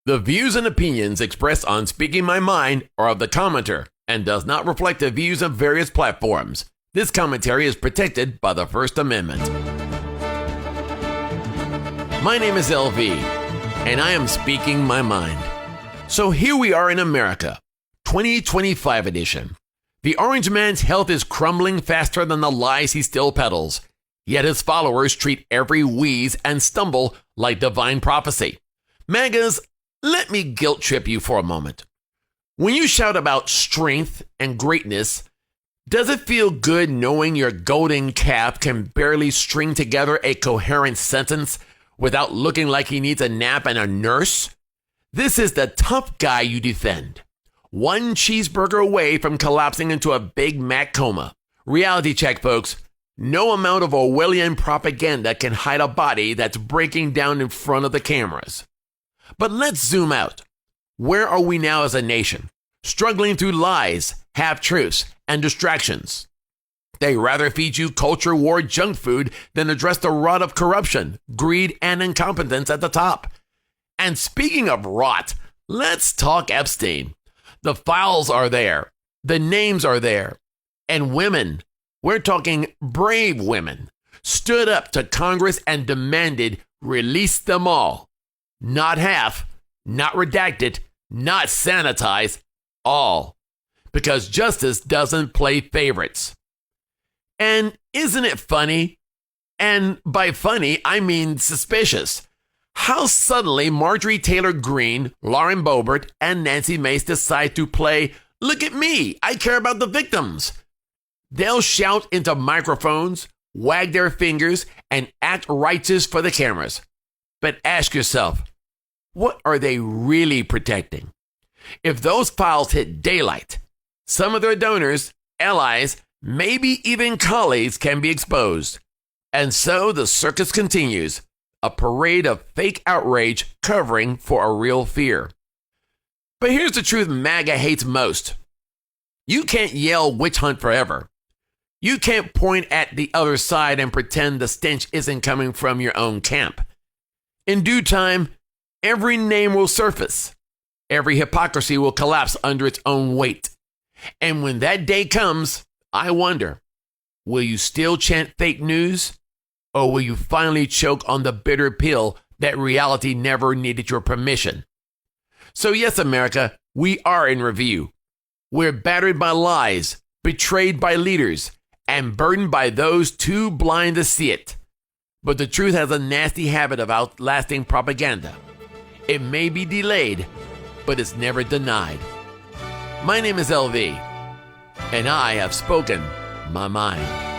The views and opinions expressed on Speaking My Mind are of the commenter and does not reflect the views of various platforms. This commentary is protected by the First Amendment. My name is LV, and I am speaking my mind. So here we are in America, 2025 edition. The orange man's health is crumbling faster than the lies he still peddles, yet his followers treat every wheeze and stumble like divine prophecy. MAGAs, let me guilt trip you for a moment. When you shout about strength and greatness, does it feel good knowing your golden calf can barely string together a coherent sentence without looking like he needs a nap and a nurse? This is the tough guy you defend. One cheeseburger away from collapsing into a Big Mac coma. Reality check, folks. No amount of Orwellian propaganda can hide a body that's breaking down in front of the cameras. But let's zoom out. Where are we now as a nation? Struggling through lies, half-truths, and distractions. They rather feed you culture war junk food than address the rot of corruption, greed, and incompetence at the top. And speaking of rot, let's talk Epstein. The files are there. The names are there. And women, we're talking brave women, stood up to Congress and demanded release them all. Not half, not redacted, not sanitized, all. Because justice doesn't play favorites. And isn't it funny? And by funny, I mean suspicious. How suddenly Marjorie Taylor Greene, Lauren Boebert, and Nancy Mace decide to play, look at me, I care about the victims. They'll shout into microphones, wag their fingers, and act righteous for the cameras. But ask yourself, what are they really protecting? If those files hit daylight, some of their donors, allies, maybe even colleagues can be exposed. And so the circus continues, a parade of fake outrage covering for a real fear. But here's the truth MAGA hates most. You can't yell witch hunt forever. You can't point at the other side and pretend the stench isn't coming from your own camp. In due time, every name will surface. Every hypocrisy will collapse under its own weight. And when that day comes, I wonder, will you still chant fake news? Or will you finally choke on the bitter pill that reality never needed your permission? So yes, America, we are in review. We're battered by lies, betrayed by leaders, and burdened by those too blind to see it. But the truth has a nasty habit of outlasting propaganda. It may be delayed, but it's never denied. My name is LV, and I have spoken my mind.